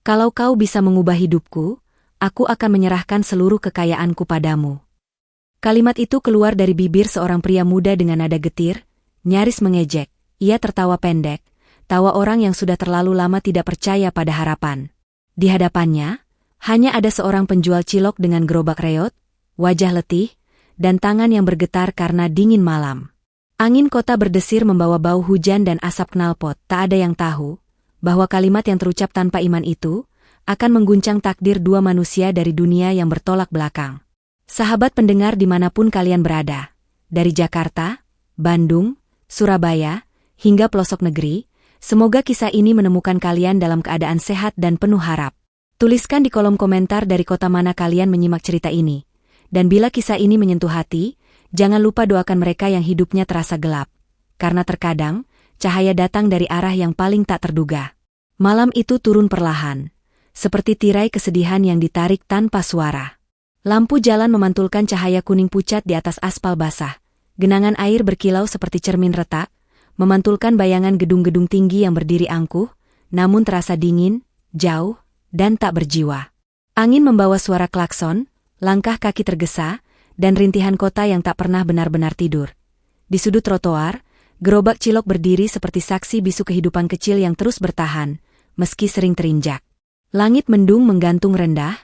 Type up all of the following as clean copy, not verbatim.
Kalau kau bisa mengubah hidupku, aku akan menyerahkan seluruh kekayaanku padamu. Kalimat itu keluar dari bibir seorang pria muda dengan nada getir, nyaris mengejek. Ia tertawa pendek, tawa orang yang sudah terlalu lama tidak percaya pada harapan. Di hadapannya, hanya ada seorang penjual cilok dengan gerobak reot, wajah letih, dan tangan yang bergetar karena dingin malam. Angin kota berdesir membawa bau hujan dan asap knalpot. Tak ada yang tahu bahwa kalimat yang terucap tanpa iman itu akan mengguncang takdir dua manusia dari dunia yang bertolak belakang. Sahabat pendengar dimanapun kalian berada, dari Jakarta, Bandung, Surabaya, hingga pelosok negeri, semoga kisah ini menemukan kalian dalam keadaan sehat dan penuh harap. Tuliskan di kolom komentar dari kota mana kalian menyimak cerita ini. Dan bila kisah ini menyentuh hati, jangan lupa doakan mereka yang hidupnya terasa gelap. Karena terkadang, cahaya datang dari arah yang paling tak terduga. Malam itu turun perlahan, seperti tirai kesedihan yang ditarik tanpa suara. Lampu jalan memantulkan cahaya kuning pucat di atas aspal basah. Genangan air berkilau seperti cermin retak, memantulkan bayangan gedung-gedung tinggi yang berdiri angkuh, namun terasa dingin, jauh, dan tak berjiwa. Angin membawa suara klakson, langkah kaki tergesa, dan rintihan kota yang tak pernah benar-benar tidur. Di sudut trotoar, gerobak cilok berdiri seperti saksi bisu kehidupan kecil yang terus bertahan, meski sering terinjak. Langit mendung menggantung rendah,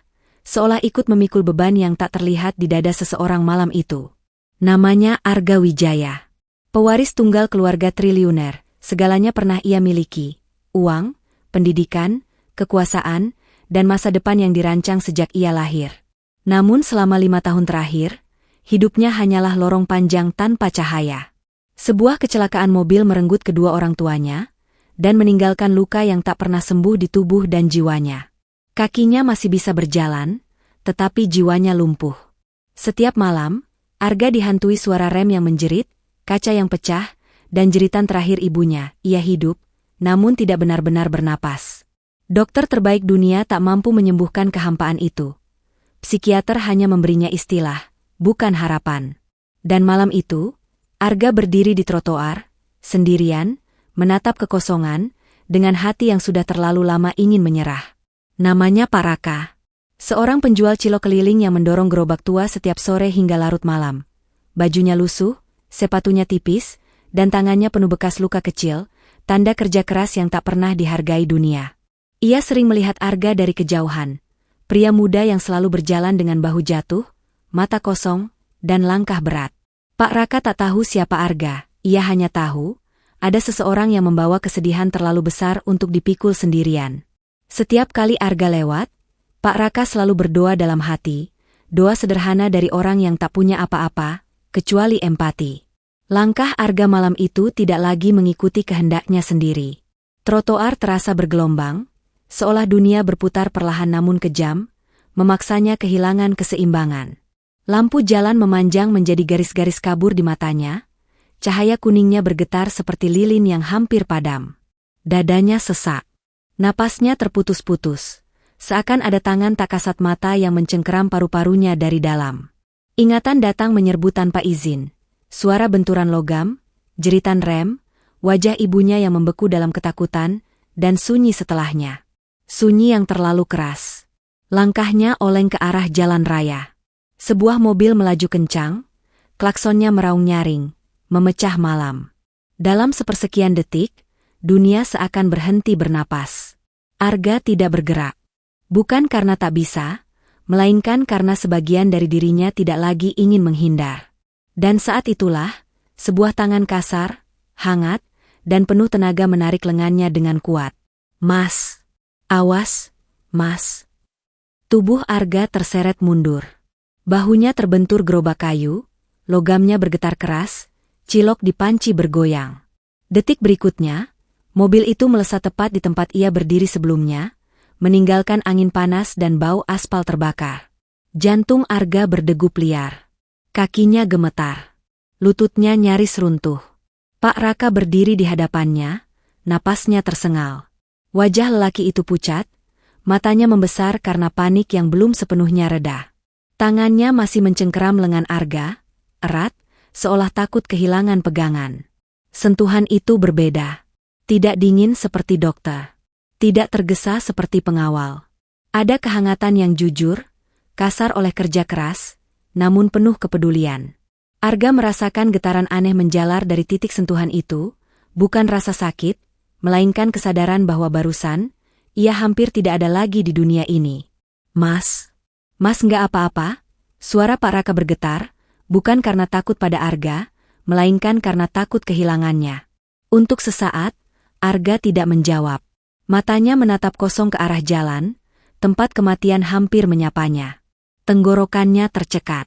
seolah ikut memikul beban yang tak terlihat di dada seseorang malam itu. Namanya Arga Wijaya. Pewaris tunggal keluarga triliuner, segalanya pernah ia miliki. Uang, pendidikan, kekuasaan, dan masa depan yang dirancang sejak ia lahir. Namun selama 5 tahun terakhir, hidupnya hanyalah lorong panjang tanpa cahaya. Sebuah kecelakaan mobil merenggut kedua orang tuanya, dan meninggalkan luka yang tak pernah sembuh di tubuh dan jiwanya. Kakinya masih bisa berjalan, tetapi jiwanya lumpuh. Setiap malam, Arga dihantui suara rem yang menjerit, kaca yang pecah, dan jeritan terakhir ibunya. Ia hidup, namun tidak benar-benar bernapas. Dokter terbaik dunia tak mampu menyembuhkan kehampaan itu. Psikiater hanya memberinya istilah, bukan harapan. Dan malam itu, Arga berdiri di trotoar, sendirian, menatap kekosongan, dengan hati yang sudah terlalu lama ingin menyerah. Namanya Pak Raka. Seorang penjual cilok keliling yang mendorong gerobak tua setiap sore hingga larut malam. Bajunya lusuh, sepatunya tipis, dan tangannya penuh bekas luka kecil, tanda kerja keras yang tak pernah dihargai dunia. Ia sering melihat Arga dari kejauhan. Pria muda yang selalu berjalan dengan bahu jatuh, mata kosong, dan langkah berat. Pak Raka tak tahu siapa Arga, ia hanya tahu, ada seseorang yang membawa kesedihan terlalu besar untuk dipikul sendirian. Setiap kali Arga lewat, Pak Raka selalu berdoa dalam hati, doa sederhana dari orang yang tak punya apa-apa, kecuali empati. Langkah Arga malam itu tidak lagi mengikuti kehendaknya sendiri. Trotoar terasa bergelombang, seolah dunia berputar perlahan namun kejam, memaksanya kehilangan keseimbangan. Lampu jalan memanjang menjadi garis-garis kabur di matanya, cahaya kuningnya bergetar seperti lilin yang hampir padam. Dadanya sesak. Napasnya terputus-putus, seakan ada tangan tak kasat mata yang mencengkeram paru-parunya dari dalam. Ingatan datang menyerbu tanpa izin. Suara benturan logam, jeritan rem, wajah ibunya yang membeku dalam ketakutan, dan sunyi setelahnya. Sunyi yang terlalu keras. Langkahnya oleng ke arah jalan raya. Sebuah mobil melaju kencang, klaksonnya meraung nyaring, memecah malam. Dalam sepersekian detik, dunia seakan berhenti bernapas. Arga tidak bergerak. Bukan karena tak bisa, melainkan karena sebagian dari dirinya tidak lagi ingin menghindar. Dan saat itulah, sebuah tangan kasar, hangat, dan penuh tenaga menarik lengannya dengan kuat. "Mas! Awas, Mas!" Tubuh Arga terseret mundur. Bahunya terbentur gerobak kayu, logamnya bergetar keras, cilok di panci bergoyang. Detik berikutnya, mobil itu melesat tepat di tempat ia berdiri sebelumnya, meninggalkan angin panas dan bau aspal terbakar. Jantung Arga berdegup liar. Kakinya gemetar. Lututnya nyaris runtuh. Pak Raka berdiri di hadapannya, napasnya tersengal. Wajah lelaki itu pucat, matanya membesar karena panik yang belum sepenuhnya reda. Tangannya masih mencengkeram lengan Arga, erat, seolah takut kehilangan pegangan. Sentuhan itu berbeda. Tidak dingin seperti dokter. Tidak tergesa seperti pengawal. Ada kehangatan yang jujur, kasar oleh kerja keras, namun penuh kepedulian. Arga merasakan getaran aneh menjalar dari titik sentuhan itu, bukan rasa sakit, melainkan kesadaran bahwa barusan, ia hampir tidak ada lagi di dunia ini. Mas nggak apa-apa? Suara Pak Raka bergetar, bukan karena takut pada Arga, melainkan karena takut kehilangannya. Untuk sesaat, Arga tidak menjawab. Matanya menatap kosong ke arah jalan, tempat kematian hampir menyapanya. Tenggorokannya tercekat.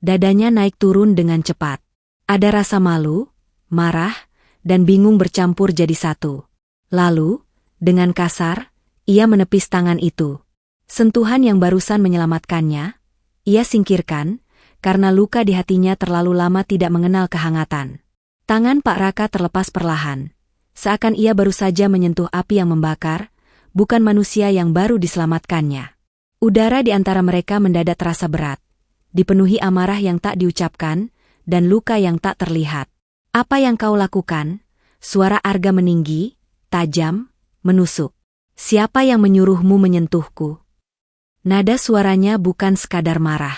Dadanya naik turun dengan cepat. Ada rasa malu, marah, dan bingung bercampur jadi satu. Lalu, dengan kasar, ia menepis tangan itu. Sentuhan yang barusan menyelamatkannya, ia singkirkan, karena luka di hatinya terlalu lama tidak mengenal kehangatan. Tangan Pak Raka terlepas perlahan, seakan ia baru saja menyentuh api yang membakar, bukan manusia yang baru diselamatkannya. Udara di antara mereka mendadak terasa berat, dipenuhi amarah yang tak diucapkan, dan luka yang tak terlihat. Apa yang kau lakukan? Suara Arga meninggi, tajam, menusuk. Siapa yang menyuruhmu menyentuhku? Nada suaranya bukan sekadar marah.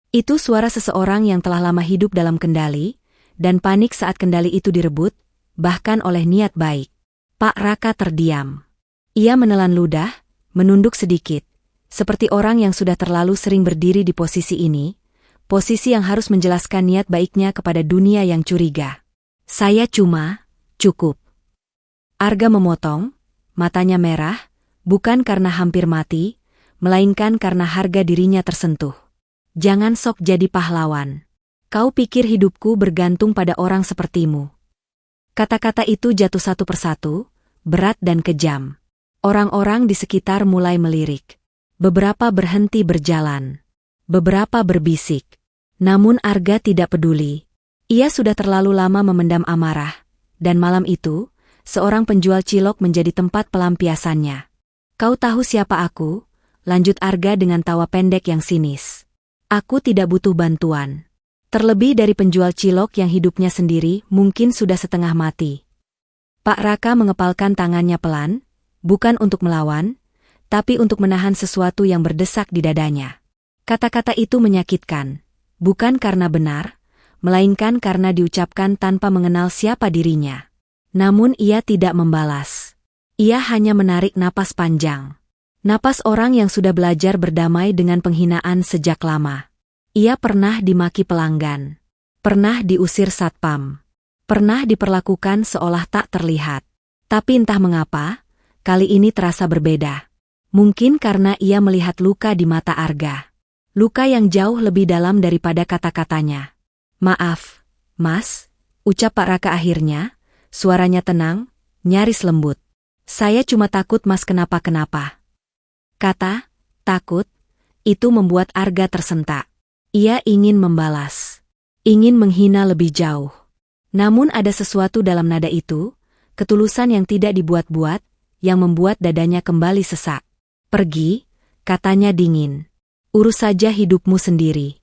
Itu suara seseorang yang telah lama hidup dalam kendali, dan panik saat kendali itu direbut, bahkan oleh niat baik. Pak Raka terdiam. Ia menelan ludah, menunduk sedikit, seperti orang yang sudah terlalu sering berdiri di posisi ini, posisi yang harus menjelaskan niat baiknya kepada dunia yang curiga. Saya cukup. Arga memotong, matanya merah, bukan karena hampir mati, melainkan karena harga dirinya tersentuh. Jangan sok jadi pahlawan. Kau pikir hidupku bergantung pada orang sepertimu. Kata-kata itu jatuh satu persatu, berat dan kejam. Orang-orang di sekitar mulai melirik. Beberapa berhenti berjalan. Beberapa berbisik. Namun Arga tidak peduli. Ia sudah terlalu lama memendam amarah, dan malam itu, seorang penjual cilok menjadi tempat pelampiasannya. Kau tahu siapa aku? Lanjut Arga dengan tawa pendek yang sinis. Aku tidak butuh bantuan. Terlebih dari penjual cilok yang hidupnya sendiri mungkin sudah setengah mati. Pak Raka mengepalkan tangannya pelan, bukan untuk melawan, tapi untuk menahan sesuatu yang berdesak di dadanya. Kata-kata itu menyakitkan, bukan karena benar, melainkan karena diucapkan tanpa mengenal siapa dirinya. Namun ia tidak membalas. Ia hanya menarik napas panjang. Napas orang yang sudah belajar berdamai dengan penghinaan sejak lama. Ia pernah dimaki pelanggan. Pernah diusir satpam. Pernah diperlakukan seolah tak terlihat. Tapi entah mengapa, kali ini terasa berbeda. Mungkin karena ia melihat luka di mata Arga. Luka yang jauh lebih dalam daripada kata-katanya. Maaf, Mas, ucap Pak Raka akhirnya, suaranya tenang, nyaris lembut. Saya cuma takut Mas kenapa-kenapa. Kata, takut, itu membuat Arga tersentak. Ia ingin membalas. Ingin menghina lebih jauh. Namun ada sesuatu dalam nada itu, ketulusan yang tidak dibuat-buat, yang membuat dadanya kembali sesak. Pergi, katanya dingin. Urus saja hidupmu sendiri.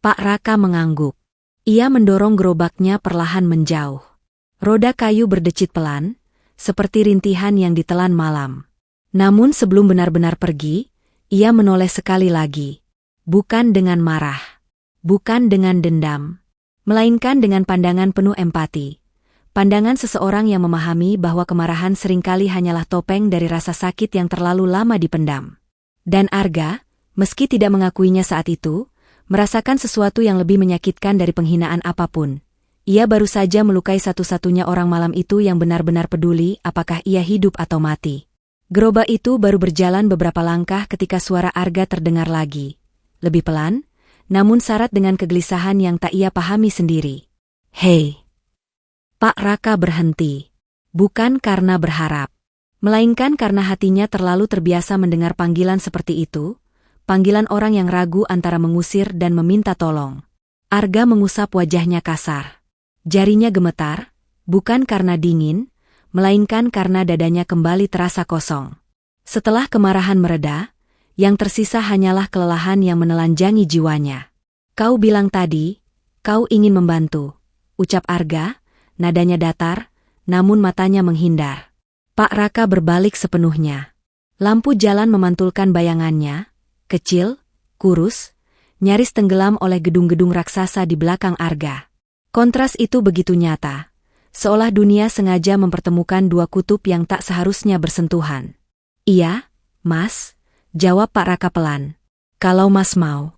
Pak Raka mengangguk. Ia mendorong gerobaknya perlahan menjauh. Roda kayu berdecit pelan, seperti rintihan yang ditelan malam. Namun sebelum benar-benar pergi, ia menoleh sekali lagi. Bukan dengan marah. Bukan dengan dendam. Melainkan dengan pandangan penuh empati. Pandangan seseorang yang memahami bahwa kemarahan seringkali hanyalah topeng dari rasa sakit yang terlalu lama dipendam. Dan Arga, meski tidak mengakuinya saat itu, merasakan sesuatu yang lebih menyakitkan dari penghinaan apapun. Ia baru saja melukai satu-satunya orang malam itu yang benar-benar peduli apakah ia hidup atau mati. Gerobak itu baru berjalan beberapa langkah ketika suara Arga terdengar lagi. Lebih pelan, namun syarat dengan kegelisahan yang tak ia pahami sendiri. Hei! Pak Raka berhenti. Bukan karena berharap, melainkan karena hatinya terlalu terbiasa mendengar panggilan seperti itu, panggilan orang yang ragu antara mengusir dan meminta tolong. Arga mengusap wajahnya kasar. Jarinya gemetar, bukan karena dingin, melainkan karena dadanya kembali terasa kosong. Setelah kemarahan mereda, yang tersisa hanyalah kelelahan yang menelanjangi jiwanya. Kau bilang tadi, kau ingin membantu, ucap Arga, nadanya datar, namun matanya menghindar. Pak Raka berbalik sepenuhnya. Lampu jalan memantulkan bayangannya, kecil, kurus, nyaris tenggelam oleh gedung-gedung raksasa di belakang Arga. Kontras itu begitu nyata, seolah dunia sengaja mempertemukan dua kutub yang tak seharusnya bersentuhan. "Iya, Mas," jawab Pak Raka pelan. "Kalau Mas mau."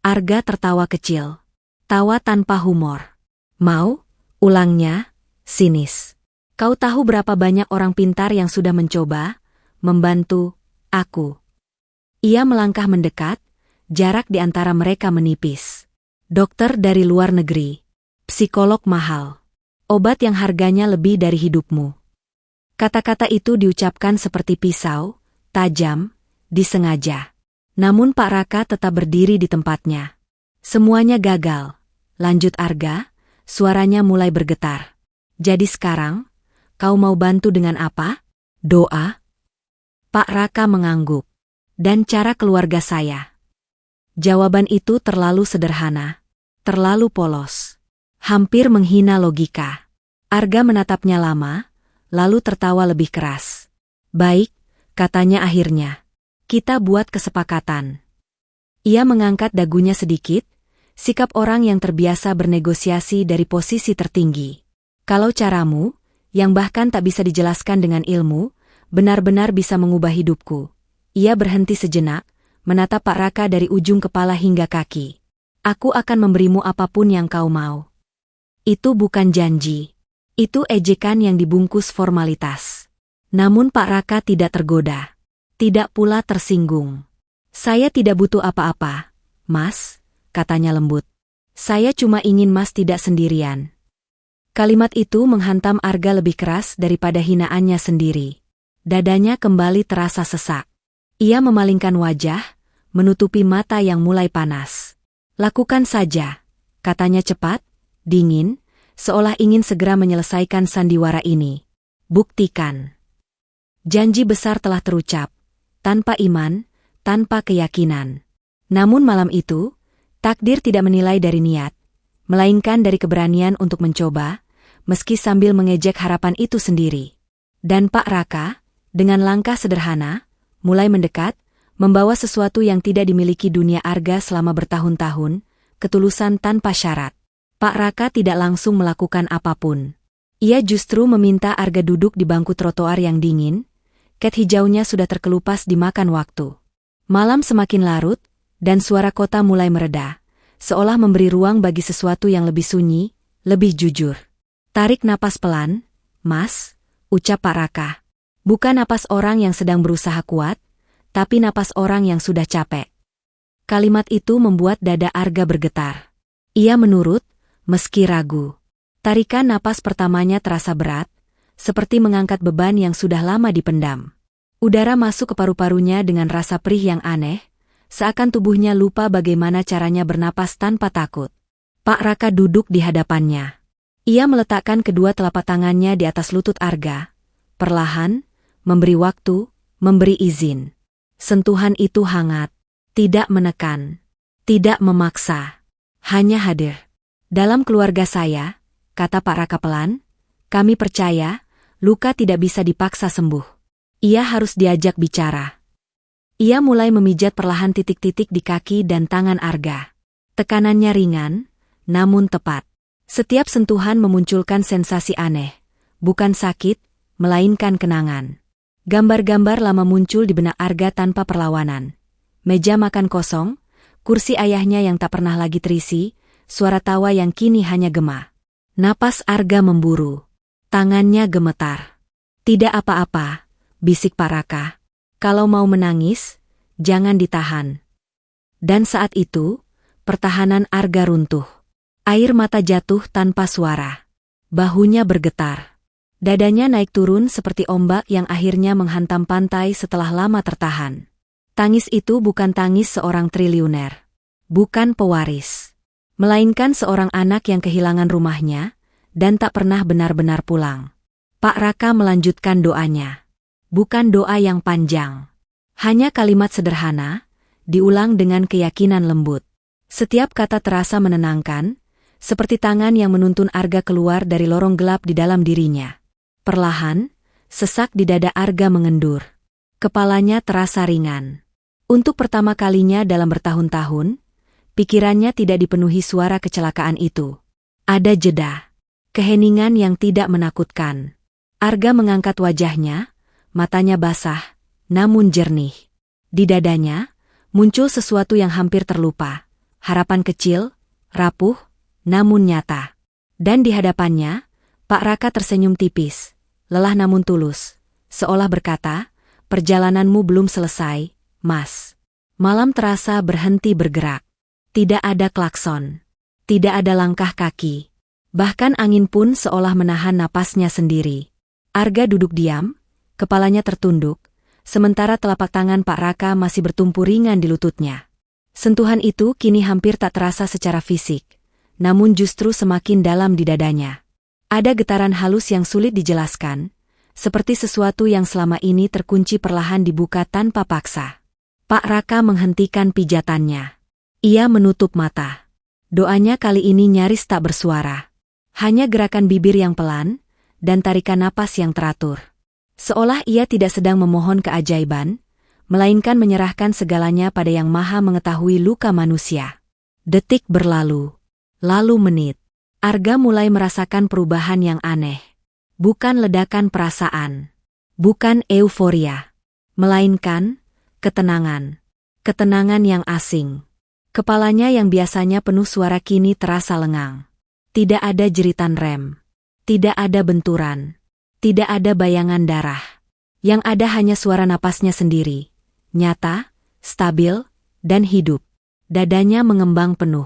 Arga tertawa kecil. Tawa tanpa humor. "Mau?" ulangnya, sinis. "Kau tahu berapa banyak orang pintar yang sudah mencoba membantu aku?" Ia melangkah mendekat, jarak di antara mereka menipis. "Dokter dari luar negeri, psikolog mahal, obat yang harganya lebih dari hidupmu." Kata-kata itu diucapkan seperti pisau, tajam, disengaja. Namun Pak Raka tetap berdiri di tempatnya. "Semuanya gagal," lanjut Arga, suaranya mulai bergetar. "Jadi sekarang, kau mau bantu dengan apa? Doa?" Pak Raka mengangguk. "Dan cara keluarga saya?" Jawaban itu terlalu sederhana, terlalu polos, hampir menghina logika. Arga menatapnya lama, lalu tertawa lebih keras. "Baik," katanya akhirnya. "Kita buat kesepakatan." Ia mengangkat dagunya sedikit, sikap orang yang terbiasa bernegosiasi dari posisi tertinggi. "Kalau caramu, yang bahkan tak bisa dijelaskan dengan ilmu, benar-benar bisa mengubah hidupku." Ia berhenti sejenak, menatap Pak Raka dari ujung kepala hingga kaki. "Aku akan memberimu apapun yang kau mau." Itu bukan janji. Itu ejekan yang dibungkus formalitas. Namun Pak Raka tidak tergoda. Tidak pula tersinggung. "Saya tidak butuh apa-apa, Mas," katanya lembut. "Saya cuma ingin Mas tidak sendirian." Kalimat itu menghantam Arga lebih keras daripada hinaannya sendiri. Dadanya kembali terasa sesak. Ia memalingkan wajah, menutupi mata yang mulai panas. "Lakukan saja," katanya cepat, dingin, seolah ingin segera menyelesaikan sandiwara ini. "Buktikan." Janji besar telah terucap, tanpa iman, tanpa keyakinan. Namun malam itu, takdir tidak menilai dari niat, melainkan dari keberanian untuk mencoba, meski sambil mengejek harapan itu sendiri. Dan Pak Raka, dengan langkah sederhana, mulai mendekat, membawa sesuatu yang tidak dimiliki dunia Arga selama bertahun-tahun, ketulusan tanpa syarat. Pak Raka tidak langsung melakukan apapun. Ia justru meminta Arga duduk di bangku trotoar yang dingin, cat hijaunya sudah terkelupas dimakan waktu. Malam semakin larut, dan suara kota mulai mereda, seolah memberi ruang bagi sesuatu yang lebih sunyi, lebih jujur. "Tarik napas pelan, Mas," ucap Pak Raka. Bukan napas orang yang sedang berusaha kuat, tapi napas orang yang sudah capek. Kalimat itu membuat dada Arga bergetar. Ia menurut, meski ragu. Tarikan napas pertamanya terasa berat, seperti mengangkat beban yang sudah lama dipendam. Udara masuk ke paru-parunya dengan rasa perih yang aneh, seakan tubuhnya lupa bagaimana caranya bernapas tanpa takut. Pak Raka duduk di hadapannya. Ia meletakkan kedua telapak tangannya di atas lutut Arga, perlahan, memberi waktu, memberi izin. Sentuhan itu hangat, tidak menekan, tidak memaksa, hanya hadir. "Dalam keluarga saya," kata Pak Raka pelan, "kami percaya, luka tidak bisa dipaksa sembuh. Ia harus diajak bicara." Ia mulai memijat perlahan titik-titik di kaki dan tangan Arga. Tekanannya ringan, namun tepat. Setiap sentuhan memunculkan sensasi aneh, bukan sakit, melainkan kenangan. Gambar-gambar lama muncul di benak Arga tanpa perlawanan. Meja makan kosong, kursi ayahnya yang tak pernah lagi terisi, suara tawa yang kini hanya gema. Napas Arga memburu. Tangannya gemetar. "Tidak apa-apa," bisik Pak Raka. "Kalau mau menangis, jangan ditahan." Dan saat itu, pertahanan Arga runtuh. Air mata jatuh tanpa suara. Bahunya bergetar. Dadanya naik turun seperti ombak yang akhirnya menghantam pantai setelah lama tertahan. Tangis itu bukan tangis seorang triliuner. Bukan pewaris. Melainkan seorang anak yang kehilangan rumahnya, dan tak pernah benar-benar pulang. Pak Raka melanjutkan doanya. Bukan doa yang panjang. Hanya kalimat sederhana, diulang dengan keyakinan lembut. Setiap kata terasa menenangkan, seperti tangan yang menuntun Arga keluar dari lorong gelap di dalam dirinya. Perlahan, Sesak di dada Arga mengendur. Kepalanya terasa ringan. Untuk pertama kalinya dalam bertahun-tahun, pikirannya tidak dipenuhi suara kecelakaan itu. Ada jeda. Keheningan yang tidak menakutkan. Arga mengangkat wajahnya, matanya basah, namun jernih. Di dadanya, muncul sesuatu yang hampir terlupa. Harapan kecil, rapuh, namun nyata. Dan di hadapannya, Pak Raka tersenyum tipis, lelah namun tulus, seolah berkata, "Perjalananmu belum selesai, Mas." Malam terasa berhenti bergerak. Tidak ada klakson. Tidak ada langkah kaki. Bahkan angin pun seolah menahan napasnya sendiri. Arga duduk diam, kepalanya tertunduk, sementara telapak tangan Pak Raka masih bertumpu ringan di lututnya. Sentuhan itu kini hampir tak terasa secara fisik, namun justru semakin dalam di dadanya. Ada getaran halus yang sulit dijelaskan, seperti sesuatu yang selama ini terkunci perlahan dibuka tanpa paksa. Pak Raka menghentikan pijatannya. Ia menutup mata. Doanya kali ini nyaris tak bersuara. Hanya gerakan bibir yang pelan, dan tarikan napas yang teratur. Seolah ia tidak sedang memohon keajaiban, melainkan menyerahkan segalanya pada Yang Maha Mengetahui luka manusia. Detik berlalu. Lalu menit. Arga mulai merasakan perubahan yang aneh. Bukan ledakan perasaan. Bukan euforia. Melainkan ketenangan. Ketenangan yang asing. Kepalanya yang biasanya penuh suara kini terasa lengang. Tidak ada jeritan rem. Tidak ada benturan. Tidak ada bayangan darah. Yang ada hanya suara napasnya sendiri. Nyata, stabil, dan hidup. Dadanya mengembang penuh.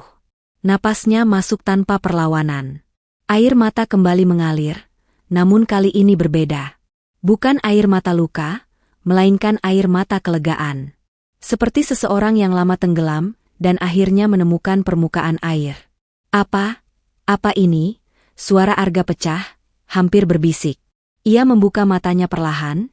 Napasnya masuk tanpa perlawanan. Air mata kembali mengalir, namun kali ini berbeda. Bukan air mata luka, melainkan air mata kelegaan. Seperti seseorang yang lama tenggelam, dan akhirnya menemukan permukaan air. Apa ini? Suara Arga pecah, hampir berbisik. Ia membuka matanya perlahan,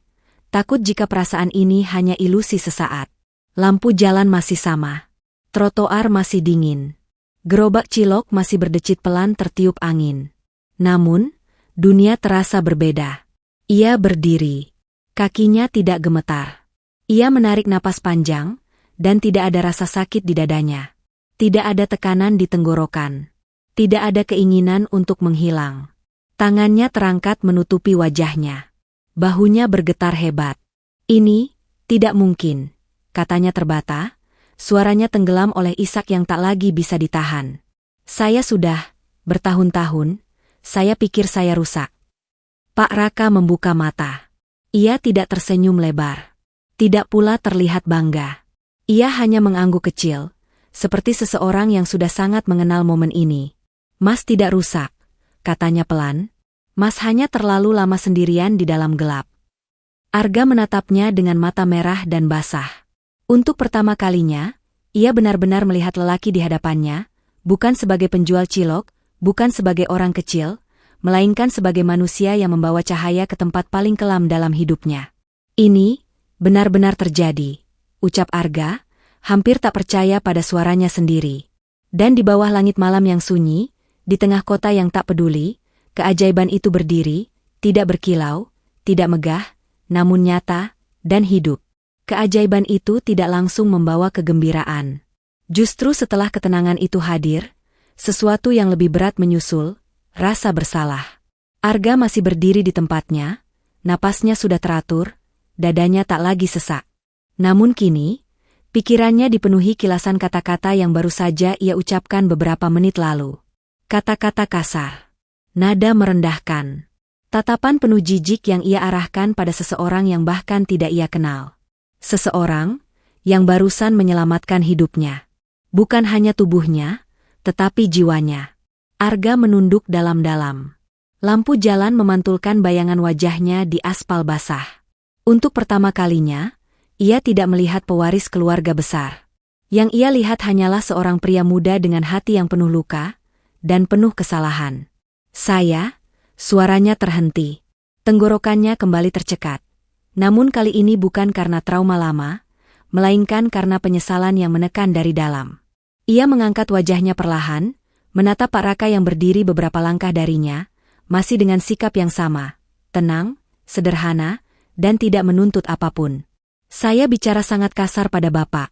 takut jika perasaan ini hanya ilusi sesaat. Lampu jalan masih sama. Trotoar masih dingin. Gerobak cilok masih berdecit pelan tertiup angin. Namun, dunia terasa berbeda. Ia berdiri. Kakinya tidak gemetar. Ia menarik napas panjang, dan tidak ada rasa sakit di dadanya. Tidak ada tekanan di tenggorokan. Tidak ada keinginan untuk menghilang. Tangannya terangkat menutupi wajahnya. Bahunya bergetar hebat. "Ini tidak mungkin," katanya terbata, suaranya tenggelam oleh isak yang tak lagi bisa ditahan. "Saya sudah bertahun-tahun, saya pikir saya rusak." Pak Raka membuka mata. Ia tidak tersenyum lebar. Tidak pula terlihat bangga. Ia hanya mengangguk kecil, seperti seseorang yang sudah sangat mengenal momen ini. "Mas tidak rusak," katanya pelan. "Mas hanya terlalu lama sendirian di dalam gelap." Arga menatapnya dengan mata merah dan basah. Untuk pertama kalinya, ia benar-benar melihat lelaki di hadapannya, bukan sebagai penjual cilok, bukan sebagai orang kecil, melainkan sebagai manusia yang membawa cahaya ke tempat paling kelam dalam hidupnya. "Ini benar-benar terjadi," ucap Arga, hampir tak percaya pada suaranya sendiri. Dan di bawah langit malam yang sunyi, di tengah kota yang tak peduli, keajaiban itu berdiri, tidak berkilau, tidak megah, namun nyata, dan hidup. Keajaiban itu tidak langsung membawa kegembiraan. Justru setelah ketenangan itu hadir, sesuatu yang lebih berat menyusul, rasa bersalah. Arga masih berdiri di tempatnya, napasnya sudah teratur, dadanya tak lagi sesak. Namun kini, pikirannya dipenuhi kilasan kata-kata yang baru saja ia ucapkan beberapa menit lalu. Kata-kata kasar. Nada merendahkan. Tatapan penuh jijik yang ia arahkan pada seseorang yang bahkan tidak ia kenal. Seseorang yang barusan menyelamatkan hidupnya. Bukan hanya tubuhnya, tetapi jiwanya. Arga menunduk dalam-dalam. Lampu jalan memantulkan bayangan wajahnya di aspal basah. Untuk pertama kalinya, ia tidak melihat pewaris keluarga besar. Yang ia lihat hanyalah seorang pria muda dengan hati yang penuh luka dan penuh kesalahan. Suaranya terhenti. Tenggorokannya kembali tercekat. Namun kali ini bukan karena trauma lama, melainkan karena penyesalan yang menekan dari dalam. Ia mengangkat wajahnya perlahan, menatap Pak Raka yang berdiri beberapa langkah darinya, masih dengan sikap yang sama, tenang, sederhana, dan tidak menuntut apapun. Saya bicara sangat kasar pada Bapak,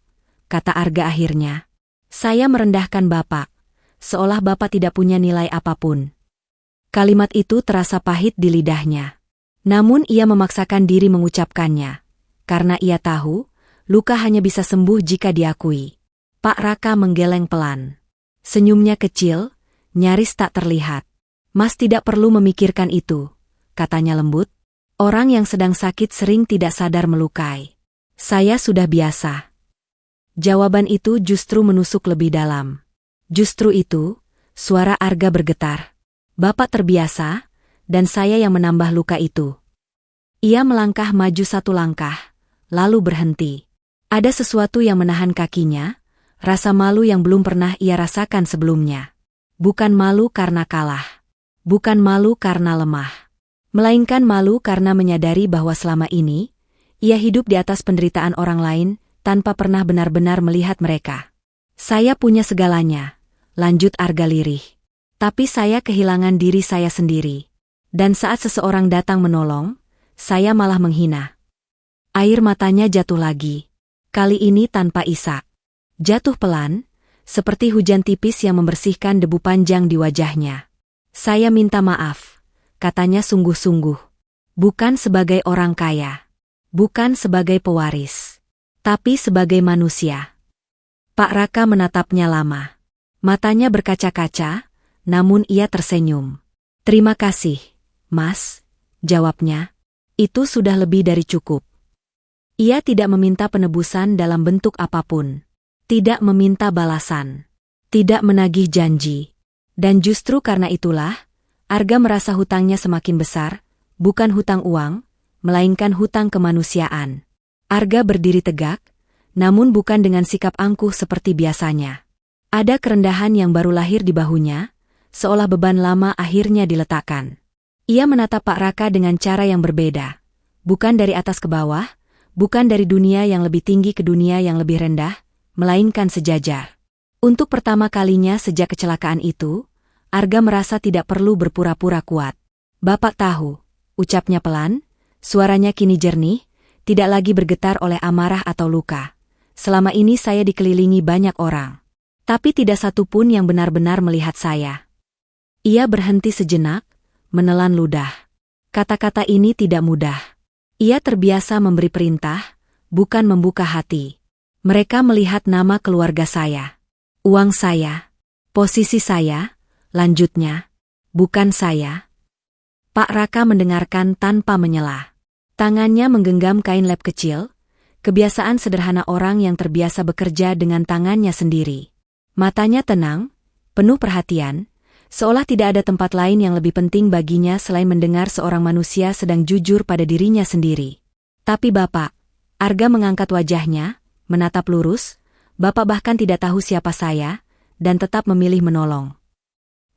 kata Arga akhirnya. Saya merendahkan Bapak, seolah Bapak tidak punya nilai apapun. Kalimat itu terasa pahit di lidahnya. Namun ia memaksakan diri mengucapkannya, karena ia tahu, luka hanya bisa sembuh jika diakui. Pak Raka menggeleng pelan. Senyumnya kecil, nyaris tak terlihat. Mas tidak perlu memikirkan itu, katanya lembut. Orang yang sedang sakit sering tidak sadar melukai. Saya sudah biasa. Jawaban itu justru menusuk lebih dalam. Justru itu, suara Arga bergetar. Bapak terbiasa, dan saya yang menambah luka itu. Ia melangkah maju satu langkah, lalu berhenti. Ada sesuatu yang menahan kakinya, rasa malu yang belum pernah ia rasakan sebelumnya. Bukan malu karena kalah. Bukan malu karena lemah. Melainkan malu karena menyadari bahwa selama ini, ia hidup di atas penderitaan orang lain, tanpa pernah benar-benar melihat mereka. Saya punya segalanya, lanjut Arga lirih. Tapi saya kehilangan diri saya sendiri. Dan saat seseorang datang menolong, saya malah menghina. Air matanya jatuh lagi. Kali ini tanpa isak. Jatuh pelan, seperti hujan tipis yang membersihkan debu panjang di wajahnya. Saya minta maaf, katanya sungguh-sungguh. Bukan sebagai orang kaya. Bukan sebagai pewaris. Tapi sebagai manusia. Pak Raka menatapnya lama. Matanya berkaca-kaca, namun ia tersenyum. Terima kasih, Mas, jawabnya. Itu sudah lebih dari cukup. Ia tidak meminta penebusan dalam bentuk apapun. Tidak meminta balasan. Tidak menagih janji. Dan justru karena itulah, Arga merasa hutangnya semakin besar, bukan hutang uang, melainkan hutang kemanusiaan. Arga berdiri tegak, namun bukan dengan sikap angkuh seperti biasanya. Ada kerendahan yang baru lahir di bahunya, seolah beban lama akhirnya diletakkan. Ia menatap Pak Raka dengan cara yang berbeda. Bukan dari atas ke bawah, bukan dari dunia yang lebih tinggi ke dunia yang lebih rendah, melainkan sejajar. Untuk pertama kalinya sejak kecelakaan itu, Arga merasa tidak perlu berpura-pura kuat. Bapak tahu, ucapnya pelan, suaranya kini jernih, tidak lagi bergetar oleh amarah atau luka. Selama ini saya dikelilingi banyak orang. Tapi tidak satu pun yang benar-benar melihat saya. Ia berhenti sejenak, menelan ludah. Kata-kata ini tidak mudah. Ia terbiasa memberi perintah, bukan membuka hati. Mereka melihat nama keluarga saya. Uang saya. Posisi saya, lanjutnya. Bukan saya. Pak Raka mendengarkan tanpa menyela. Tangannya menggenggam kain lap kecil, kebiasaan sederhana orang yang terbiasa bekerja dengan tangannya sendiri. Matanya tenang, penuh perhatian, seolah tidak ada tempat lain yang lebih penting baginya selain mendengar seorang manusia sedang jujur pada dirinya sendiri. Tapi Bapak, Arga mengangkat wajahnya, menatap lurus, Bapak bahkan tidak tahu siapa saya, dan tetap memilih menolong.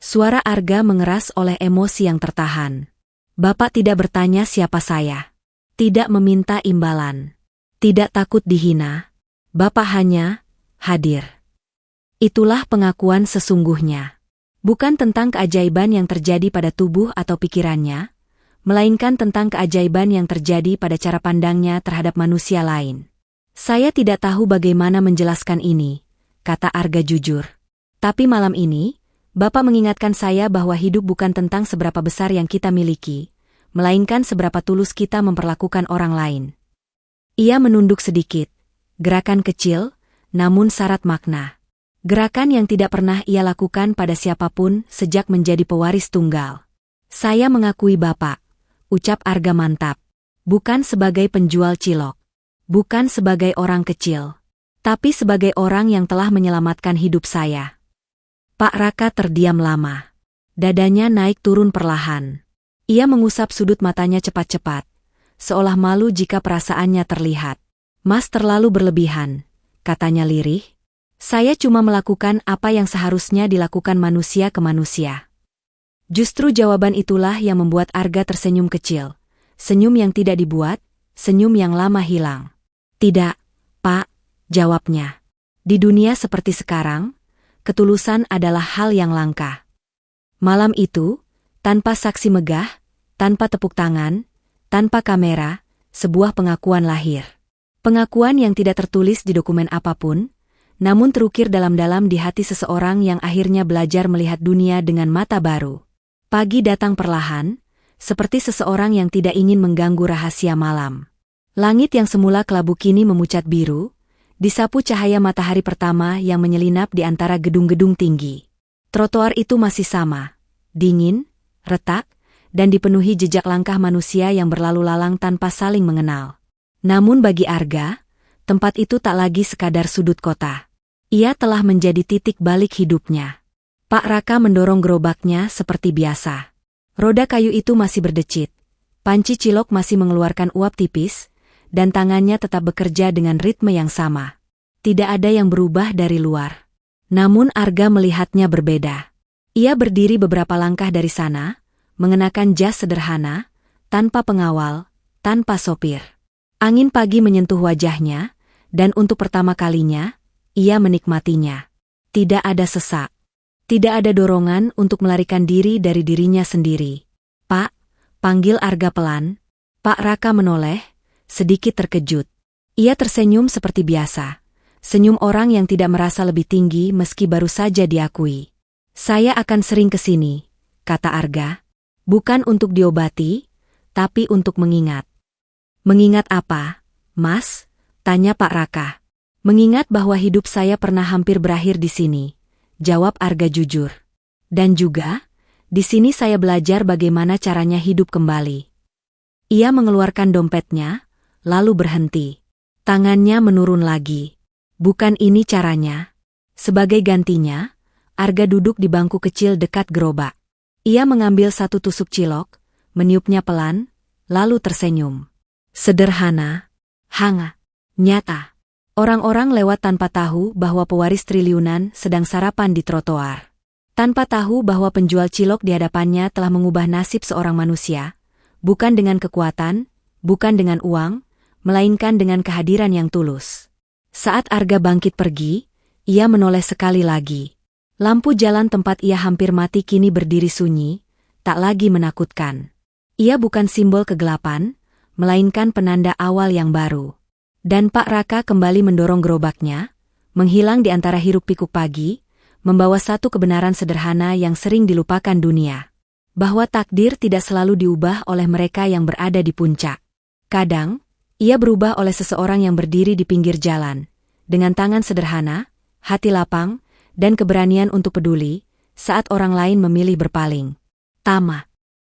Suara Arga mengeras oleh emosi yang tertahan. Bapak tidak bertanya siapa saya. Tidak meminta imbalan. Tidak takut dihina. Bapak hanya hadir. Itulah pengakuan sesungguhnya. Bukan tentang keajaiban yang terjadi pada tubuh atau pikirannya, melainkan tentang keajaiban yang terjadi pada cara pandangnya terhadap manusia lain. Saya tidak tahu bagaimana menjelaskan ini, kata Arga jujur. Tapi malam ini, Bapak mengingatkan saya bahwa hidup bukan tentang seberapa besar yang kita miliki, melainkan seberapa tulus kita memperlakukan orang lain. Ia menunduk sedikit, gerakan kecil, namun syarat makna. Gerakan yang tidak pernah ia lakukan pada siapapun sejak menjadi pewaris tunggal. Saya mengakui Bapak, ucap Arga mantap. Bukan sebagai penjual cilok. Bukan sebagai orang kecil. Tapi sebagai orang yang telah menyelamatkan hidup saya. Pak Raka terdiam lama. Dadanya naik turun perlahan. Ia mengusap sudut matanya cepat-cepat, seolah malu jika perasaannya terlihat. Mas terlalu berlebihan, katanya lirih. Saya cuma melakukan apa yang seharusnya dilakukan manusia ke manusia. Justru jawaban itulah yang membuat Arga tersenyum kecil. Senyum yang tidak dibuat, senyum yang lama hilang. Tidak, Pak, jawabnya. Di dunia seperti sekarang, ketulusan adalah hal yang langka. Malam itu, tanpa saksi megah, tanpa tepuk tangan, Tanpa kamera, sebuah pengakuan lahir. Pengakuan yang tidak tertulis di dokumen apapun, namun terukir dalam-dalam di hati seseorang yang akhirnya belajar melihat dunia dengan mata baru. Pagi datang perlahan, seperti seseorang yang tidak ingin mengganggu rahasia malam. Langit yang semula kelabu kini memucat biru, disapu cahaya matahari pertama yang menyelinap di antara gedung-gedung tinggi. Trotoar itu masih sama, dingin, retak, dan dipenuhi jejak langkah manusia yang berlalu lalang tanpa saling mengenal. Namun bagi Arga, tempat itu tak lagi sekadar sudut kota. Ia telah menjadi titik balik hidupnya. Pak Raka mendorong gerobaknya seperti biasa. Roda kayu itu masih berdecit, panci cilok masih mengeluarkan uap tipis, dan tangannya tetap bekerja dengan ritme yang sama. Tidak ada yang berubah dari luar. Namun Arga melihatnya berbeda. Ia berdiri beberapa langkah dari sana, mengenakan jas sederhana, tanpa pengawal, tanpa sopir. Angin pagi menyentuh wajahnya, dan untuk pertama kalinya, ia menikmatinya. Tidak ada sesak. Tidak ada dorongan untuk melarikan diri dari dirinya sendiri. "Pak," panggil Arga pelan. Pak Raka menoleh, sedikit terkejut. Ia tersenyum seperti biasa. Senyum orang yang tidak merasa lebih tinggi meski baru saja diakui. "Saya akan sering ke sini," kata Arga. "Bukan untuk diobati, tapi untuk mengingat." "Mengingat apa, Mas?" tanya Pak Raka. "Mengingat bahwa hidup saya pernah hampir berakhir di sini," jawab Arga jujur. "Dan juga, di sini saya belajar bagaimana caranya hidup kembali." Ia mengeluarkan dompetnya, lalu berhenti. Tangannya menurun lagi. "Bukan ini caranya." Sebagai gantinya, Arga duduk di bangku kecil dekat gerobak. Ia mengambil satu tusuk cilok, meniupnya pelan, lalu tersenyum. Sederhana, hangat, nyata. Orang-orang lewat tanpa tahu bahwa pewaris triliunan sedang sarapan di trotoar. Tanpa tahu bahwa penjual cilok di hadapannya telah mengubah nasib seorang manusia, bukan dengan kekuatan, bukan dengan uang, melainkan dengan kehadiran yang tulus. Saat Arga bangkit pergi, ia menoleh sekali lagi. Lampu jalan tempat ia hampir mati kini berdiri sunyi, tak lagi menakutkan. Ia bukan simbol kegelapan, melainkan penanda awal yang baru. Dan Pak Raka kembali mendorong gerobaknya, menghilang di antara hiruk-pikuk pagi, membawa satu kebenaran sederhana yang sering dilupakan dunia. Bahwa takdir tidak selalu diubah oleh mereka yang berada di puncak. Kadang, ia berubah oleh seseorang yang berdiri di pinggir jalan, dengan tangan sederhana, hati lapang, dan keberanian untuk peduli, saat orang lain memilih berpaling. Tamat.